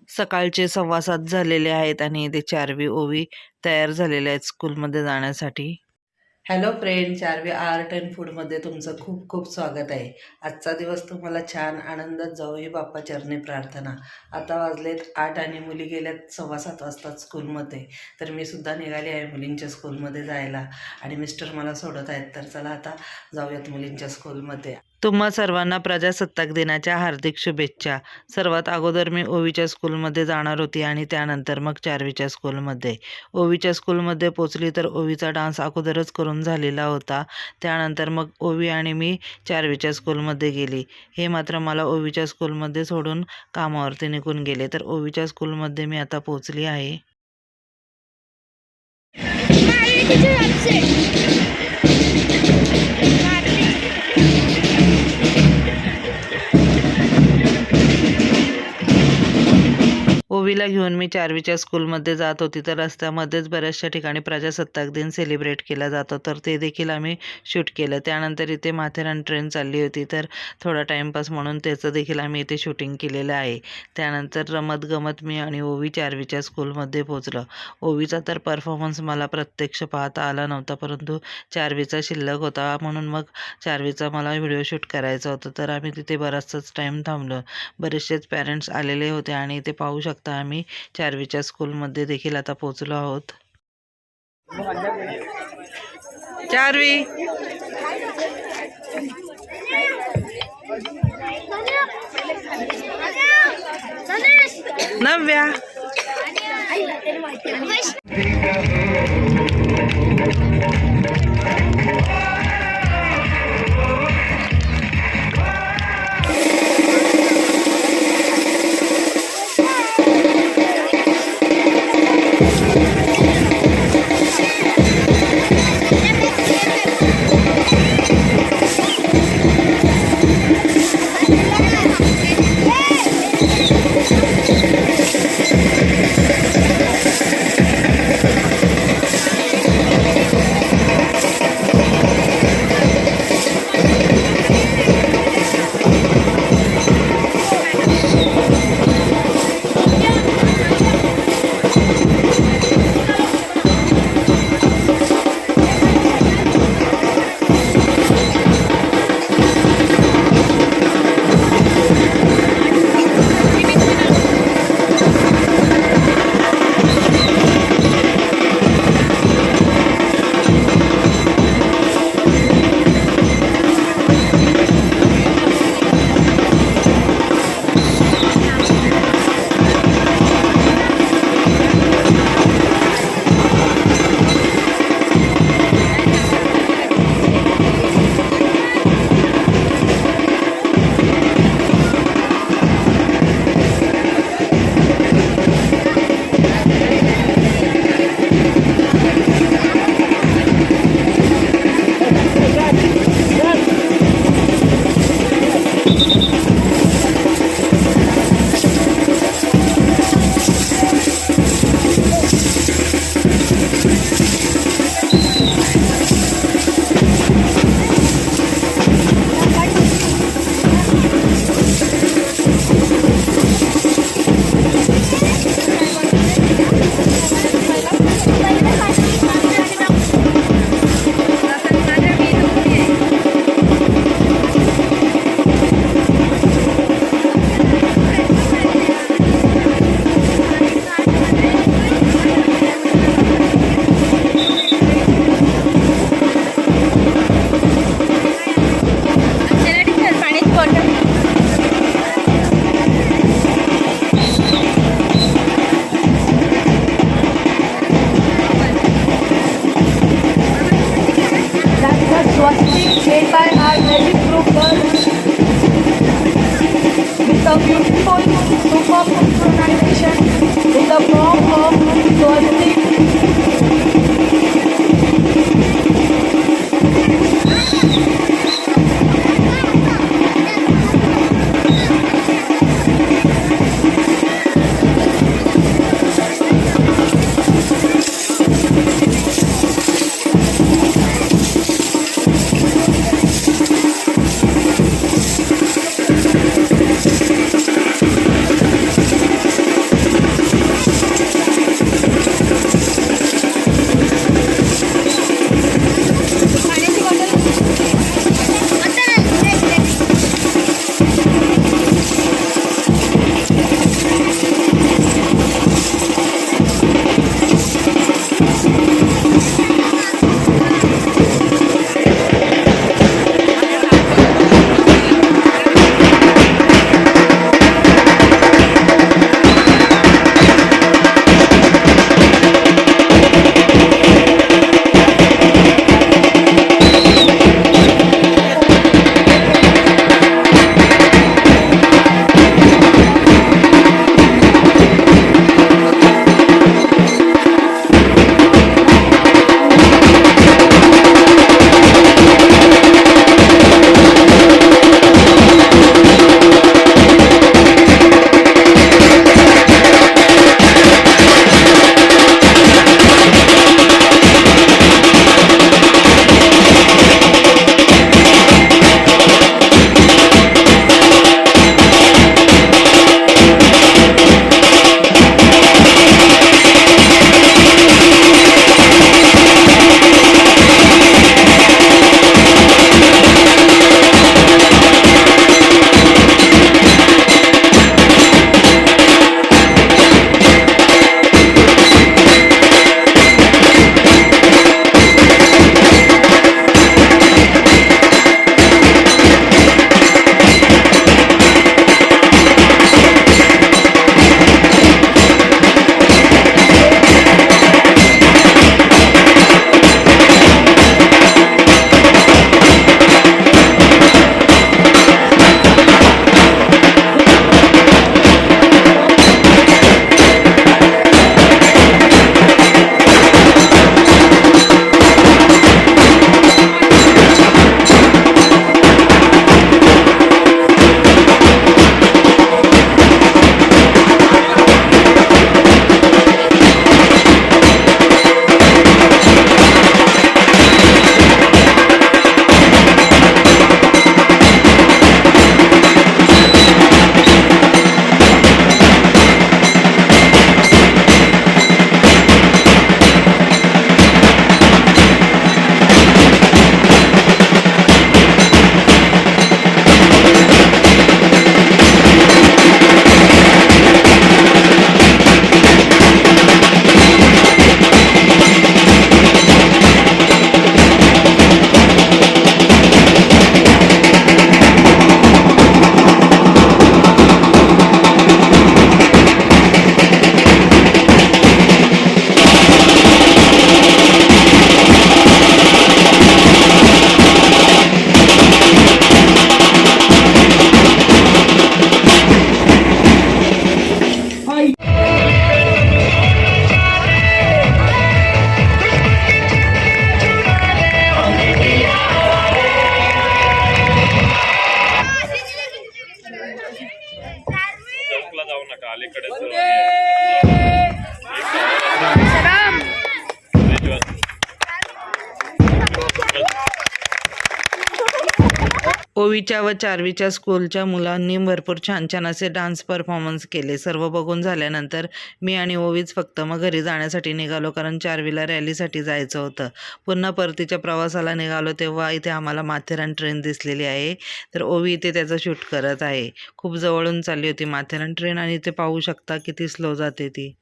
सकाळचे 7:15 झालेले आहेत आणि इथे 4वी ओवी तयार झालेल्या आहेत स्कूलमध्ये जाण्यासाठी। हॅलो फ्रेंड, 4वी आर्ट अँड फूडमध्ये तुमचं खूप खूप स्वागत आहे। आजचा दिवस तुम्हाला छान आनंदात जावो ही बाप्पा चरणी प्रार्थना। आता वाजलेत 8 आणि मुली गेल्यात 7:15 वाजता स्कूलमध्ये, तर मी सुद्धा निघाली आहे मुलींच्या स्कूलमध्ये जायला आणि मिस्टर मला सोडत आहेत। तर चला आता जाऊयात मुलींच्या स्कूलमध्ये। तुम्हा सर्वांना प्रजासत्ताक दिनाच्या हार्दिक शुभेच्छा। सर्वात अगोदर मी ओवीच्या स्कूलमध्ये जाणार होती आणि त्यानंतर मग 4वीच्या स्कूलमध्ये। ओवीच्या स्कूलमध्ये पोचली तर ओवीचा डान्स अगोदरच करून झालेला होता। त्यानंतर मग ओवी आणि मी 4वीच्या स्कूलमध्ये गेली। हे मात्र मला ओवीच्या स्कूलमध्ये सोडून कामावरती निघून गेले। तर ओवीच्या स्कूलमध्ये मी आता पोचली आहे। ओवीला घेऊन मी 4वीच्या स्कूलमध्ये जात होती, तर रस्त्यामध्येच बऱ्याचशा ठिकाणी प्रजासत्ताक दिन सेलिब्रेट केला जातो, तर ते देखील आम्ही शूट केलं। त्यानंतर इथे माथेरान ट्रेन चालली होती, तर थोडा टाईमपास म्हणून त्याचं देखील आम्ही इथे शूटिंग केलेलं आहे। त्यानंतर रमत गमत मी आणि ओवी 4वीच्या स्कूलमध्ये पोचलो। ओवीचा तर परफॉर्मन्स मला प्रत्यक्ष पाहता आला नव्हता, परंतु 4वीचा शिल्लक होता म्हणून मग 4वीचा मला व्हिडिओ शूट करायचा होता, तर आम्ही तिथे बराचसाच टाईम थांबलो। बरेचसेच पॅरेंट्स आलेले होते आणि इथे पाहू शकता आम्ही 4वीच्या स्कूलमध्ये देखील आता पोहोचलो आहोत। 4वी नव्या ओवीच्या व चारवीच्या स्कूलच्या मुलांनी भरपूर छान छान असे डान्स परफॉर्मन्स केले. सर्व बघून झाल्यानंतर मी आणि ओवीच फक्त मग घरी जाण्यासाठी निघालो, कारण चारवीला रॅलीसाठी जायचं होतं. पुन्हा परतीच्या प्रवासाला निघालो तेव्हा इथे आम्हाला माथेरान ट्रेन दिसलेली आहे. तर ओवी इथे त्याचं शूट करत आहे. खूप जवळून चालली होती माथेरान ट्रेन आणि इथे पाहू शकता किती स्लो जाते ती.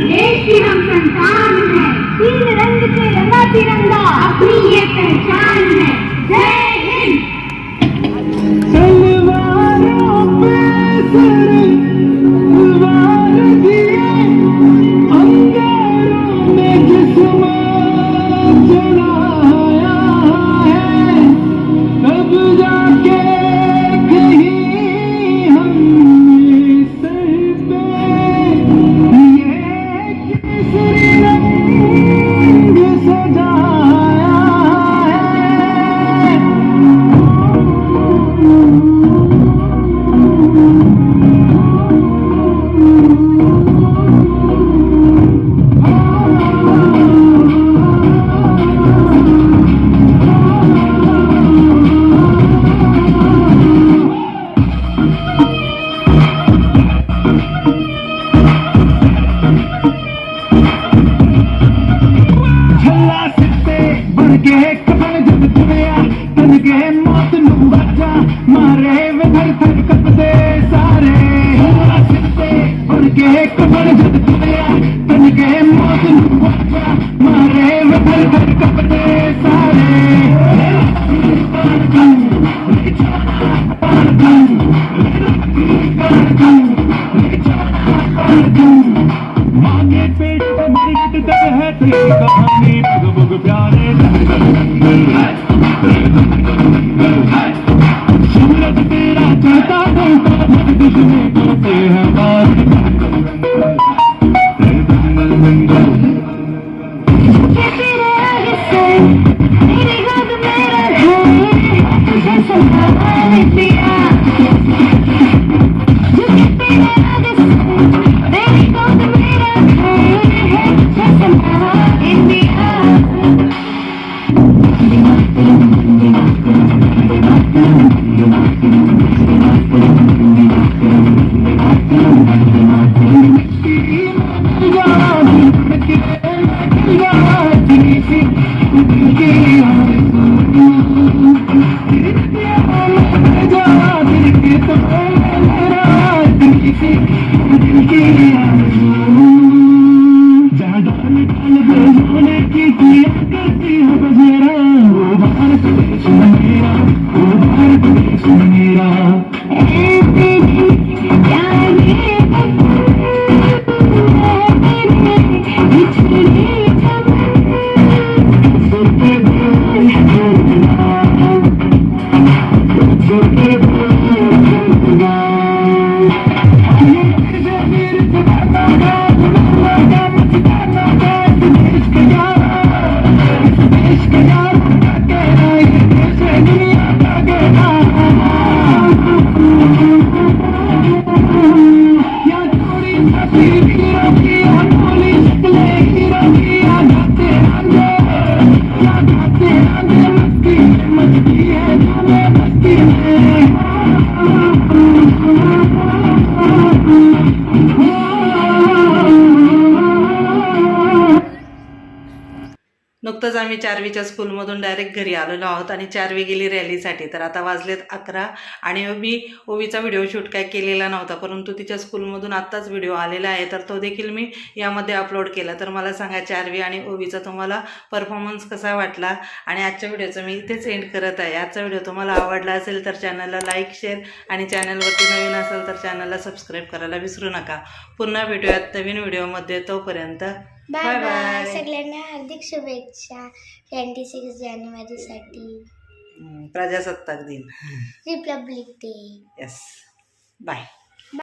देश की हम संतान हैं, तीन रंग से रंगा तिरंगा अपनी ये पहचान है। जय हिंद। तलवारों पे सवार दिए, अंगारों में जिस्म चढ़ाया है, तब जाके कहीं हमने सर पे कहानी बुग प्यारे सूरज तेरा चलता दुश्मन करते हैं नुकतंच आम्ही चारवीच्या स्कूलमधून डायरेक्ट घरी आलेलो आहोत आणि चारवी गेली रॅलीसाठी. तर आता वाजलेत 11 आणि मी ओवीचा व्हिडिओ शूट काय केलेला नव्हता, परंतु तिच्या स्कूलमधून आत्ताच व्हिडिओ आलेला आहे, तर तो देखील मी यामध्ये अपलोड केला. तर मला सांगा चारवी आणि ओवीचा तुम्हाला परफॉर्मन्स कसा वाटला. आणि आजच्या व्हिडिओचं मी इथेच एंड करत आहे. आजचा व्हिडिओ तुम्हाला आवडला असेल तर चॅनलला लाईक शेअर आणि चॅनलवरती नवीन असेल तर चॅनलला सबस्क्राईब करायला विसरू नका. पुन्हा भेटूयात नवीन व्हिडिओमध्ये. तोपर्यंत बाय बाय. सगळ्यांना हार्दिक शुभेच्छा 26 जानेवारीसाठी. प्रजासत्ताक दिन. Republic day. येस. बाय.